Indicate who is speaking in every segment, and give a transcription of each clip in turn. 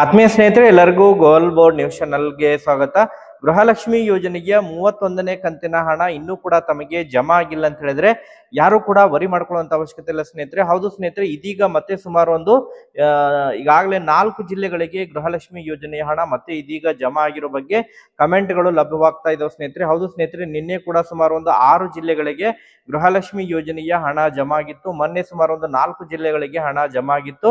Speaker 1: ಆತ್ಮೀಯ ಸ್ನೇಹಿತರೆ, ಎಲ್ಲರಿಗೂ ಗೋಲ್ ಬೋರ್ಡ್ ನ್ಯೂಸ್ ಚಾನಲ್ಗೆ ಸ್ವಾಗತ. ಗೃಹಲಕ್ಷ್ಮಿ ಯೋಜನೆಗೆ 31ನೇ ಕಂತಿನ ಹಣ ಇನ್ನೂ ಕೂಡ ತಮಗೆ ಜಮಾ ಆಗಿಲ್ಲ ಅಂತ ಹೇಳಿದ್ರೆ ಯಾರು ಕೂಡ ವರಿ ಮಾಡ್ಕೊಳ್ಳುವಂತ ಅವಶ್ಯಕತೆ ಇಲ್ಲ ಸ್ನೇಹಿತರೆ. ಹೌದು ಸ್ನೇಹಿತರೆ, ಇದೀಗ ಮತ್ತೆ ಸುಮಾರು ಒಂದು ಈಗಾಗಲೇ 4 ಜಿಲ್ಲೆಗಳಿಗೆ ಗೃಹಲಕ್ಷ್ಮಿ ಯೋಜನೆಯ ಹಣ ಮತ್ತೆ ಇದೀಗ ಜಮಾ ಆಗಿರೋ ಬಗ್ಗೆ ಕಮೆಂಟ್ಗಳು ಲಭ್ಯವಾಗ್ತಾ ಇದಾವೆ ಸ್ನೇಹಿತರೆ. ಹೌದು ಸ್ನೇಹಿತರೆ, ನಿನ್ನೆ ಕೂಡ ಸುಮಾರು ಒಂದು 6 ಜಿಲ್ಲೆಗಳಿಗೆ ಗೃಹಲಕ್ಷ್ಮಿ ಯೋಜನೆಯ ಹಣ ಜಮಾ ಆಗಿತ್ತು. ಮೊನ್ನೆ ಸುಮಾರು ಒಂದು 4 ಜಿಲ್ಲೆಗಳಿಗೆ ಹಣ ಜಮಾ ಆಗಿತ್ತು.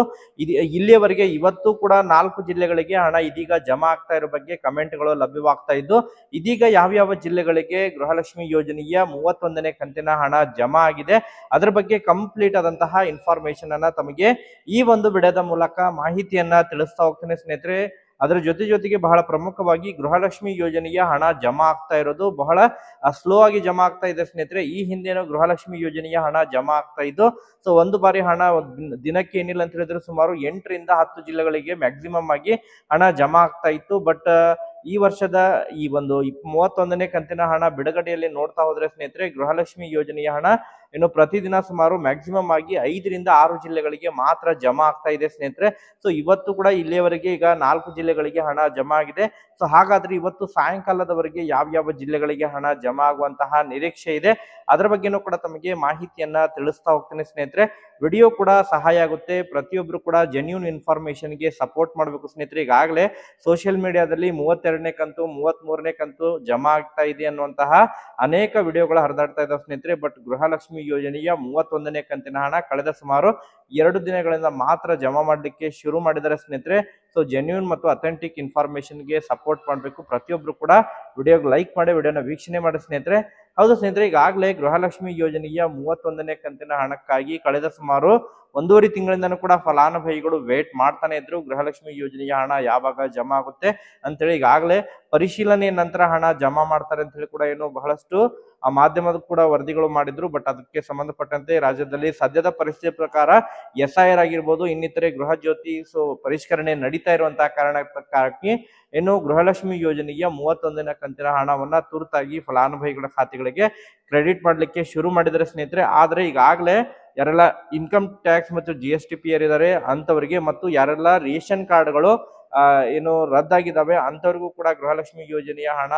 Speaker 1: ಇಲ್ಲಿಯವರೆಗೆ ಇವತ್ತು ಕೂಡ 4 ಜಿಲ್ಲೆಗಳಿಗೆ ಹಣ ಇದೀಗ ಜಮಾ ಆಗ್ತಾ ಇರೋ ಬಗ್ಗೆ ಕಮೆಂಟ್ಗಳು ಲಭ್ಯವಾಗ್ತಾ ಇದ್ದು, ಇದೀಗ ಯಾವ ಜಿಲ್ಲೆಗಳಿಗೆ ಗೃಹಲಕ್ಷ್ಮಿ ಯೋಜನೆಯ 31ನೇ ಕಂತಿನ ಹಣ ಜಮಾ ಆಗಿದೆ ಅದರ ಬಗ್ಗೆ ಕಂಪ್ಲೀಟ್ ಆದಂತಹ ಇನ್ಫಾರ್ಮೇಶನ್ ಅನ್ನ ತಮಗೆ ಈ ಒಂದು ವಿಡಿಯೋದ ಮೂಲಕ ಮಾಹಿತಿಯನ್ನ ತಿಳಿಸ್ತಾ ಹೋಗ್ತೇನೆ ಸ್ನೇಹಿತರೆ. ಅದರ ಜೊತೆಗೆ ಬಹಳ ಪ್ರಮುಖವಾಗಿ ಗೃಹಲಕ್ಷ್ಮಿ ಯೋಜನೆಯ ಹಣ ಜಮಾ ಆಗ್ತಾ ಇರೋದು ಬಹಳ ಸ್ಲೋ ಆಗಿ ಜಮಾ ಆಗ್ತಾ ಇದೆ ಸ್ನೇಹಿತರೆ. ಈ ಹಿಂದೆನೋ ಗೃಹಲಕ್ಷ್ಮಿ ಯೋಜನೆಯ ಹಣ ಜಮಾ ಆಗ್ತಾ ಇದ್ದು, ಸೊ ಒಂದು ಬಾರಿ ಹಣ ದಿನಕ್ಕೆ ಏನಿಲ್ಲ ಅಂತ ಹೇಳಿದ್ರೆ ಸುಮಾರು 8 ರಿಂದ 10 ಜಿಲ್ಲೆಗಳಿಗೆ ಮ್ಯಾಕ್ಸಿಮಮ್ ಆಗಿ ಹಣ ಜಮಾ ಆಗ್ತಾ ಇತ್ತು. ಬಟ್ ಈ ವರ್ಷದ ಈ ಒಂದು 31ನೇ ಕಂತಿನ ಹಣ ಬಿಡುಗಡೆಯಲ್ಲಿ ನೋಡ್ತಾ ಹೋದ್ರೆ ಸ್ನೇಹಿತರೆ, ಗೃಹಲಕ್ಷ್ಮಿ ಯೋಜನೆಯ ಹಣ ಇನ್ನು ಪ್ರತಿದಿನ ಸುಮಾರು ಮ್ಯಾಕ್ಸಿಮಮ್ ಆಗಿ 5 ರಿಂದ 6 ಜಿಲ್ಲೆಗಳಿಗೆ ಮಾತ್ರ ಜಮಾ ಆಗ್ತಾ ಇದೆ ಸ್ನೇಹಿತರೆ. ಸೊ ಇವತ್ತು ಕೂಡ ಇಲ್ಲಿಯವರೆಗೆ ಈಗ 4 ಜಿಲ್ಲೆಗಳಿಗೆ ಹಣ ಜಮಾ ಆಗಿದೆ. ಸೊ ಹಾಗಾದ್ರೆ ಇವತ್ತು ಸಾಯಂಕಾಲದವರೆಗೆ ಯಾವ ಜಿಲ್ಲೆಗಳಿಗೆ ಹಣ ಜಮಾ ಆಗುವಂತಹ ನಿರೀಕ್ಷೆ ಇದೆ ಅದರ ಬಗ್ಗೆನೂ ಕೂಡ ತಮಗೆ ಮಾಹಿತಿಯನ್ನ ತಿಳಿಸ್ತಾ ಹೋಗ್ತೇನೆ ಸ್ನೇಹಿತರೆ. ವಿಡಿಯೋ ಕೂಡ ಸಹಾಯ ಆಗುತ್ತೆ. ಪ್ರತಿಯೊಬ್ರು ಕೂಡ ಜೆನ್ಯೂನ್ ಇನ್ಫಾರ್ಮೇಶನ್ಗೆ ಸಪೋರ್ಟ್ ಮಾಡಬೇಕು ಸ್ನೇಹಿತರೆ. ಈಗಾಗಲೇ ಸೋಷಿಯಲ್ ಮೀಡಿಯಾದಲ್ಲಿ 32ನೇ ಕಂತು 33ನೇ ಕಂತು ಜಮಾ ಆಗ್ತಾ ಇದೆ ಅನ್ನುವಂತಹ ಅನೇಕ ವಿಡಿಯೋಗಳು ಹರಿದಾಡ್ತಾ ಇದಾವೆ ಸ್ನೇಹಿತರೆ. ಬಟ್ ಗೃಹಲಕ್ಷ್ಮಿ ಯೋಜನೆಯ 31ನೇ ಕಂತಿನ ಹಣ ಕಳೆದ ಸುಮಾರು 2 ದಿನಗಳಿಂದ ಮಾತ್ರ ಜಮಾ ಮಾಡಲಿಕ್ಕೆ ಶುರು ಮಾಡಿದ್ದಾರೆ ಸ್ನೇಹಿತರೆ. ಸೊ ಜೆನ್ಯೂನ್ ಮತ್ತು ಅಥೆಂಟಿಕ್ ಇನ್ಫಾರ್ಮೇಶನ್ಗೆ ಸಪೋರ್ಟ್ ಮಾಡಬೇಕು. ಪ್ರತಿಯೊಬ್ರು ಕೂಡ ವಿಡಿಯೋಗೆ ಲೈಕ್ ಮಾಡಿ ವಿಡಿಯೋನ ವೀಕ್ಷಣೆ ಮಾಡಿ ಸ್ನೇಹಿತರೆ. ಹೌದು ಸ್ನೇಹಿತರೆ, ಈಗಾಗಲೇ ಗೃಹಲಕ್ಷ್ಮಿ ಯೋಜನೆಯ 31ನೇ ಕಂತಿನ ಹಣಕ್ಕಾಗಿ ಕಳೆದ ಸುಮಾರು 1.5 ತಿಂಗಳಿಂದನೂ ಕೂಡ ಫಲಾನುಭವಿಗಳು ವೇಟ್ ಮಾಡ್ತಾನೆ ಇದ್ರು. ಗೃಹಲಕ್ಷ್ಮಿ ಯೋಜನೆಯ ಹಣ ಯಾವಾಗ ಜಮಾ ಆಗುತ್ತೆ ಅಂತೇಳಿ ಈಗಾಗಲೇ ಪರಿಶೀಲನೆ ನಂತರ ಹಣ ಜಮಾ ಮಾಡ್ತಾರೆ ಅಂತ ಹೇಳಿ ಕೂಡ ಏನು ಬಹಳಷ್ಟು ಆ ಮಾಧ್ಯಮದ ಕೂಡ ವರದಿಗಳು ಮಾಡಿದ್ರು. ಬಟ್ ಅದಕ್ಕೆ ಸಂಬಂಧಪಟ್ಟಂತೆ ರಾಜ್ಯದಲ್ಲಿ ಸದ್ಯದ ಪರಿಸ್ಥಿತಿ ಪ್ರಕಾರ SIR ಆಗಿರ್ಬೋದು, ಇನ್ನಿತರೆ ಗೃಹ ಜ್ಯೋತಿ ಪರಿಷ್ಕರಣೆ ನಡೀತಾ ಇರುವಂತಹ ಕಾರಣಕ್ಕಾಗಿ ಏನು ಗೃಹಲಕ್ಷ್ಮಿ ಯೋಜನೆಯ 31ನೇ ಕಂತಿನ ಹಣವನ್ನ ತುರ್ತಾಗಿ ಫಲಾನುಭವಿಗಳ ಖಾತೆಗಳಿಗೆ ಕ್ರೆಡಿಟ್ ಮಾಡ್ಲಿಕ್ಕೆ ಶುರು ಮಾಡಿದರೆ ಸ್ನೇಹಿತರೆ. ಆದ್ರೆ ಈಗಾಗಲೇ ಯಾರೆಲ್ಲ ಇನ್ಕಮ್ ಟ್ಯಾಕ್ಸ್ ಮತ್ತು GST ಇದ್ದಾರೆ ಅಂತವರಿಗೆ ಮತ್ತು ಯಾರೆಲ್ಲ ರೇಷನ್ ಕಾರ್ಡ್ಗಳು ಏನು ರದ್ದಾಗಿದ್ದಾವೆ ಅಂತವ್ರಿಗೂ ಕೂಡ ಗೃಹಲಕ್ಷ್ಮಿ ಯೋಜನೆಯ ಹಣ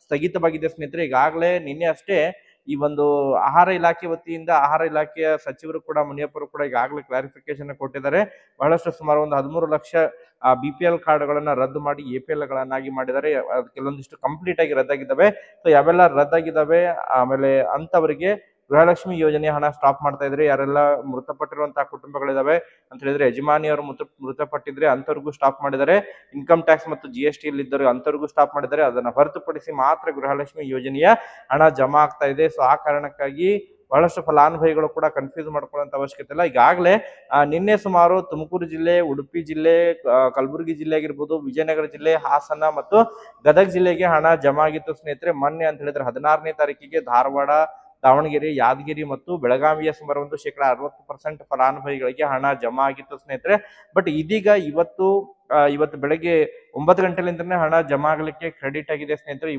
Speaker 1: ಸ್ಥಗಿತವಾಗಿದೆ ಸ್ನೇಹಿತರೆ. ಈಗಾಗಲೇ ನಿನ್ನೆ ಅಷ್ಟೇ ಈ ಒಂದು ಆಹಾರ ಇಲಾಖೆ ವತಿಯಿಂದ ಆಹಾರ ಇಲಾಖೆಯ ಸಚಿವರು ಕೂಡ ಮುನಿಯಪ್ಪರು ಕೂಡ ಈಗಾಗಲೇ ಕ್ಲಾರಿಫಿಕೇಶನ್ ಕೊಟ್ಟಿದ್ದಾರೆ. ಬಹಳಷ್ಟು ಸುಮಾರು ಒಂದು 13 ಲಕ್ಷ BPL ಕಾರ್ಡ್ಗಳನ್ನ ರದ್ದು ಮಾಡಿ APL ಗಳನ್ನಾಗಿ ಮಾಡಿದ್ದಾರೆ. ಕೆಲವೊಂದಿಷ್ಟು ಕಂಪ್ಲೀಟ್ ಆಗಿ ರದ್ದಾಗಿದ್ದಾವೆ. ಸೊ ಯಾವೆಲ್ಲ ರದ್ದಾಗಿದ್ದಾವೆ ಆಮೇಲೆ ಅಂತವರಿಗೆ ಗೃಹಲಕ್ಷ್ಮಿ ಯೋಜನೆ ಹಣ ಸ್ಟಾಪ್ ಮಾಡ್ತಾ ಇದ್ರೆ, ಯಾರೆಲ್ಲ ಮೃತಪಟ್ಟಿರುವಂತಹ ಕುಟುಂಬಗಳಿದಾವೆ ಅಂತ ಹೇಳಿದ್ರೆ ಯಜಮಾನಿಯವರು ಮೃತಪಟ್ಟಿದ್ರೆ ಅಂತವ್ರಿಗೂ ಸ್ಟಾಪ್ ಮಾಡಿದ್ದಾರೆ. ಇನ್ಕಮ್ ಟ್ಯಾಕ್ಸ್ ಮತ್ತು GST ಇದ್ದರು ಅಂತವ್ರಿಗೂ ಸ್ಟಾಪ್ ಮಾಡಿದ್ದಾರೆ. ಅದನ್ನ ಹೊರತುಪಡಿಸಿ ಮಾತ್ರ ಗೃಹಲಕ್ಷ್ಮಿ ಯೋಜನೆಯ ಹಣ ಜಮಾ ಆಗ್ತಾ ಇದೆ. ಸೊ ಆ ಕಾರಣಕ್ಕಾಗಿ ಬಹಳಷ್ಟು ಫಲಾನುಭವಿಗಳು ಕೂಡ ಕನ್ಫ್ಯೂಸ್ ಮಾಡ್ಕೊಳ್ಳುವಂತ ಅವಶ್ಯಕತೆ ಇಲ್ಲ. ಈಗಾಗಲೇ ನಿನ್ನೆ ಸುಮಾರು ತುಮಕೂರು ಜಿಲ್ಲೆ, ಉಡುಪಿ ಜಿಲ್ಲೆ, ಕಲಬುರಗಿ ಜಿಲ್ಲೆ ಆಗಿರ್ಬೋದು, ವಿಜಯನಗರ ಜಿಲ್ಲೆ, ಹಾಸನ ಮತ್ತು ಗದಗ ಜಿಲ್ಲೆಗೆ ಹಣ ಜಮಾ ಆಗಿತ್ತು ಸ್ನೇಹಿತರೆ. ಮೊನ್ನೆ ಅಂತ ಹೇಳಿದ್ರೆ 16ನೇ ತಾರೀಕಿಗೆ ಧಾರವಾಡ, ದಾವಣಗೆರೆ, ಯಾದಗಿರಿ ಮತ್ತು ಬೆಳಗಾವಿಯ ಸುಮಾರು ಒಂದು 60% ಫಲಾನುಭವಿಗಳಿಗೆ ಹಣ ಜಮಾ ಆಗಿತ್ತು ಸ್ನೇಹಿತರೆ. ಬಟ್ ಇದೀಗ ಇವತ್ತು ಬೆಳಗ್ಗೆ 9 ಗಂಟೆಲಿಂದನೇ ಹಣ ಜಮಾ ಆಗಲಿಕ್ಕೆ ಕ್ರೆಡಿಟ್ ಆಗಿದೆ ಸ್ನೇಹಿತರೆ.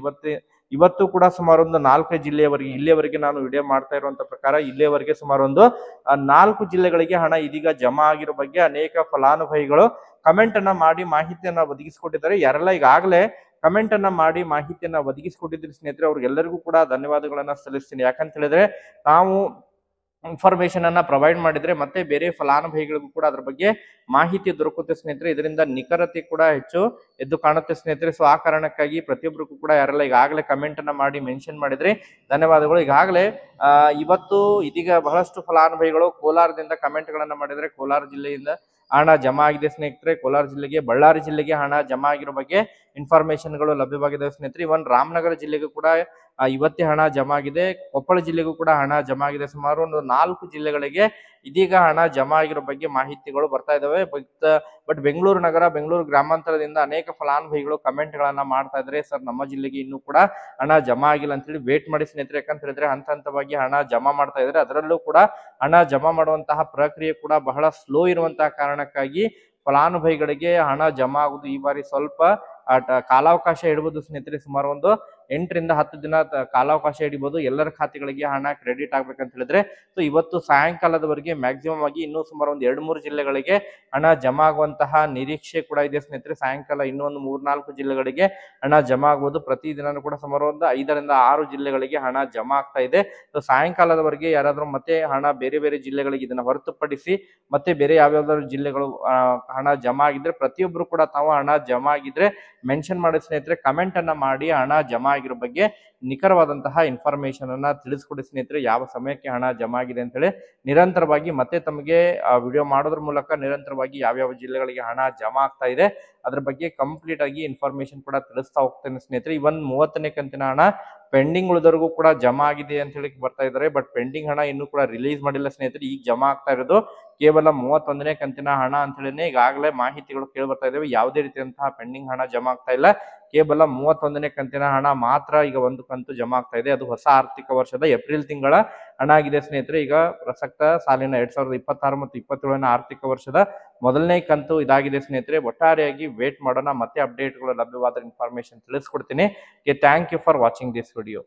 Speaker 1: ಇವತ್ತು ಕೂಡ ಸುಮಾರು ಒಂದು 4 ಜಿಲ್ಲೆಯವರೆಗೆ ಇಲ್ಲಿಯವರೆಗೆ ನಾನು ವಿಡಿಯೋ ಮಾಡ್ತಾ ಇರುವಂತ ಪ್ರಕಾರ ಇಲ್ಲಿಯವರೆಗೆ ಸುಮಾರು ಒಂದು 4 ಜಿಲ್ಲೆಗಳಿಗೆ ಹಣ ಇದೀಗ ಜಮಾ ಆಗಿರೋ ಬಗ್ಗೆ ಅನೇಕ ಫಲಾನುಭವಿಗಳು ಕಮೆಂಟ್ ಅನ್ನ ಮಾಡಿ ಮಾಹಿತಿಯನ್ನ ಒದಗಿಸಿಕೊಟ್ಟಿದ್ದಾರೆ. ಯಾರೆಲ್ಲ ಈಗಾಗಲೇ ಕಮೆಂಟ್ ಅನ್ನ ಮಾಡಿ ಮಾಹಿತಿಯನ್ನ ಒದಗಿಸಿಕೊಟ್ಟಿದ್ರಿ ಸ್ನೇಹಿತರೆ, ಅವ್ರಿಗೆಲ್ಲರಿಗೂ ಕೂಡ ಧನ್ಯವಾದಗಳನ್ನ ಸಲ್ಲಿಸ್ತೀನಿ. ಯಾಕಂತ ಹೇಳಿದ್ರೆ ನಾವು ಇನ್ಫಾರ್ಮೇಶನ್ ಅನ್ನ ಪ್ರೊವೈಡ್ ಮಾಡಿದ್ರೆ ಮತ್ತೆ ಬೇರೆ ಫಲಾನುಭವಿಗಳಿಗೂ ಕೂಡ ಅದ್ರ ಬಗ್ಗೆ ಮಾಹಿತಿ ದೊರಕುತ್ತೆ ಸ್ನೇಹಿತರೆ. ಇದರಿಂದ ನಿಖರತೆ ಕೂಡ ಹೆಚ್ಚು ಎದ್ದು ಕಾಣುತ್ತೆ ಸ್ನೇಹಿತರೆ. ಸೊ ಆ ಕಾರಣಕ್ಕಾಗಿ ಪ್ರತಿಯೊಬ್ಬರಿಗೂ ಕೂಡ ಯಾರೆಲ್ಲ ಈಗಾಗಲೇ ಕಮೆಂಟ್ ಅನ್ನ ಮಾಡಿ ಮೆನ್ಷನ್ ಮಾಡಿದ್ರೆ ಧನ್ಯವಾದಗಳು. ಈಗಾಗಲೇ ಇದೀಗ ಬಹಳಷ್ಟು ಫಲಾನುಭವಿಗಳು ಕೋಲಾರದಿಂದ ಕಮೆಂಟ್ ಗಳನ್ನ ಮಾಡಿದ್ರೆ ಕೋಲಾರ ಜಿಲ್ಲೆಯಿಂದ ಹಣ ಜಮಾ ಆಗಿದೆ ಸ್ನೇಹಿತರೆ. ಕೋಲಾರ ಜಿಲ್ಲೆಗೆ, ಬಳ್ಳಾರಿ ಜಿಲ್ಲೆಗೆ ಹಣ ಜಮಾ ಆಗಿರೋ ಬಗ್ಗೆ ಇನ್ಫಾರ್ಮೇಶನ್ಗಳು ಲಭ್ಯವಾಗಿದೆ ಸ್ನೇಹಿತರೆ. ಇವನ್ ರಾಮನಗರ ಜಿಲ್ಲೆಗೂ ಕೂಡ ಇವತ್ತೇ ಹಣ ಜಮಾ ಆಗಿದೆ. ಕೊಪ್ಪಳ ಜಿಲ್ಲೆಗೂ ಕೂಡ ಹಣ ಜಮಾ ಆಗಿದೆ. ಸುಮಾರು ಒಂದು 4 ಜಿಲ್ಲೆಗಳಿಗೆ ಇದೀಗ ಹಣ ಜಮಾ ಆಗಿರೋ ಬಗ್ಗೆ ಮಾಹಿತಿಗಳು ಬರ್ತಾ ಇದಾವೆ. ಬಟ್ ಬೆಂಗಳೂರು ನಗರ, ಬೆಂಗಳೂರು ಗ್ರಾಮಾಂತರದಿಂದ ಅನೇಕ ಫಲಾನುಭವಿಗಳು ಕಮೆಂಟ್ ಗಳನ್ನ ಮಾಡ್ತಾ ಇದ್ರೆ, ಸರ್ ನಮ್ಮ ಜಿಲ್ಲೆಗೆ ಇನ್ನೂ ಕೂಡ ಹಣ ಜಮಾ ಆಗಿಲ್ಲ ಅಂತ ಹೇಳಿ ವೇಟ್ ಮಾಡಿ ಸ್ನೇಹಿತರೆ. ಯಾಕಂತ ಹೇಳಿದ್ರೆ ಹಂತವಾಗಿ ಹಣ ಜಮಾ ಮಾಡ್ತಾ ಇದ್ರೆ, ಅದರಲ್ಲೂ ಕೂಡ ಹಣ ಜಮಾ ಮಾಡುವಂತಹ ಪ್ರಕ್ರಿಯೆ ಕೂಡ ಬಹಳ ಸ್ಲೋ ಇರುವಂತಹ ಕಾರಣಕ್ಕಾಗಿ ಫಲಾನುಭವಿಗಳಿಗೆ ಹಣ ಜಮಾ ಆಗುವುದು ಈ ಬಾರಿ ಸ್ವಲ್ಪ ಕಾಲಾವಕಾಶ ಇಡಬಹುದು ಸ್ನೇಹಿತರೆ. ಸುಮಾರು ಒಂದು 8ರಿಂದ 10 ದಿನ ಕಾಲಾವಕಾಶ ಹಿಡಿಬಹುದು. ಎಲ್ಲರ ಖಾತೆಗಳಿಗೆ ಹಣ ಕ್ರೆಡಿಟ್ ಆಗ್ಬೇಕಂತ ಹೇಳಿದ್ರೆ ಸೊ ಇವತ್ತು ಸಾಯಂಕಾಲದವರೆಗೆ ಮ್ಯಾಕ್ಸಿಮಮ್ ಆಗಿ ಇನ್ನೂ ಸುಮಾರು ಒಂದು 2-3 ಜಿಲ್ಲೆಗಳಿಗೆ ಹಣ ಜಮಾ ಆಗುವಂತಹ ನಿರೀಕ್ಷೆ ಕೂಡ ಇದೆ ಸ್ನೇಹಿತರೆ. ಸಾಯಂಕಾಲ ಇನ್ನೊಂದು 3-4 ಜಿಲ್ಲೆಗಳಿಗೆ ಹಣ ಜಮಾ ಆಗ್ಬೋದು. ಪ್ರತಿದಿನನೂ ಕೂಡ ಸುಮಾರು ಒಂದು 5ರಿಂದ 6 ಜಿಲ್ಲೆಗಳಿಗೆ ಹಣ ಜಮಾ ಆಗ್ತಾ ಇದೆ. ಸೊ ಸಾಯಂಕಾಲದವರೆಗೆ ಯಾರಾದ್ರೂ ಮತ್ತೆ ಹಣ ಬೇರೆ ಬೇರೆ ಜಿಲ್ಲೆಗಳಿಗೆ ಇದನ್ನ ಹೊರತುಪಡಿಸಿ ಮತ್ತೆ ಬೇರೆ ಯಾವ್ಯಾವ್ದಾದ್ರು ಜಿಲ್ಲೆಗಳು ಹಣ ಜಮಾ ಆಗಿದ್ರೆ ಪ್ರತಿಯೊಬ್ರು ಕೂಡ ತಾವು ಹಣ ಜಮಾ ಆಗಿದ್ರೆ ಮೆನ್ಷನ್ ಮಾಡಿ ಸ್ನೇಹಿತರೆ, ಕಮೆಂಟ್ ಅನ್ನ ಮಾಡಿ ಹಣ ಜಮಾ ಆಗಿರೋ ಬಗ್ಗೆ ನಿಖರವಾದಂತಹ ಇನ್ಫಾರ್ಮೇಶನ್ ಅನ್ನ ತಿಳಿಸ್ಕೊಡಿ ಸ್ನೇಹಿತರೆ. ಯಾವ ಸಮಯಕ್ಕೆ ಹಣ ಜಮಾ ಆಗಿದೆ ಅಂತ ಹೇಳಿ ನಿರಂತರವಾಗಿ ಮತ್ತೆ ತಮಗೆ ವಿಡಿಯೋ ಮಾಡೋದ್ರ ಮೂಲಕ ನಿರಂತರವಾಗಿ ಯಾವ್ಯಾವ ಜಿಲ್ಲೆಗಳಿಗೆ ಹಣ ಜಮಾ ಆಗ್ತಾ ಇದೆ ಅದ್ರ ಬಗ್ಗೆ ಕಂಪ್ಲೀಟ್ ಆಗಿ ಇನ್ಫಾರ್ಮೇಶನ್ ಕೂಡ ತಿಳಿಸ್ತಾ ಹೋಗ್ತೇನೆ ಸ್ನೇಹಿತರೆ. ಇವನ್ 30ನೇ ಕಂತಿನ ಹಣ ಪೆಂಡಿಂಗ್ ಉಳಿದವರೆಗೂ ಕೂಡ ಜಮಾ ಆಗಿದೆ ಅಂತ ಹೇಳಿ ಬರ್ತಾ ಇದ್ದಾರೆ. ಬಟ್ ಪೆಂಡಿಂಗ್ ಹಣ ಇನ್ನೂ ಕೂಡ ರಿಲೀಸ್ ಮಾಡಿಲ್ಲ ಸ್ನೇಹಿತರೆ. ಈಗ ಜಮಾ ಆಗ್ತಾ ಇರೋದು ಕೇವಲ 31ನೇ ಕಂತಿನ ಹಣ ಅಂತ ಹೇಳಿನೇ ಈಗಾಗಲೇ ಮಾಹಿತಿಗಳು ಕೇಳಿ ಬರ್ತಾ ಇದಾವೆ. ಯಾವುದೇ ರೀತಿಯಂತಹ ಪೆಂಡಿಂಗ್ ಹಣ ಜಮಾ ಆಗ್ತಾ ಇಲ್ಲ. ಕೇವಲ 31ನೇ ಕಂತಿನ ಹಣ ಮಾತ್ರ ಈಗ ಒಂದು ಕಂತು ಜಮಾ ಆಗ್ತಾ ಇದೆ. ಅದು ಹೊಸ ಆರ್ಥಿಕ ವರ್ಷದ ಏಪ್ರಿಲ್ ತಿಂಗಳ ಹಣ ಆಗಿದೆ ಸ್ನೇಹಿತರೆ. ಈಗ ಪ್ರಸಕ್ತ ಸಾಲಿನ 2026 ಮತ್ತು 27ನೇ ಆರ್ಥಿಕ ವರ್ಷದ ಮೊದಲನೇ ಕಂತು ಇದಾಗಿದೆ ಸ್ನೇಹಿತರೆ. ಒಟ್ಟಾರೆಯಾಗಿ ವೇಟ್ ಮಾಡೋಣ, ಮತ್ತೆ ಅಪ್ಡೇಟ್ಗಳು ಲಭ್ಯವಾದ ಇನ್ಫಾರ್ಮೇಶನ್ ತಿಳಿಸ್ಕೊಡ್ತೀನಿ. Thank you for watching this video.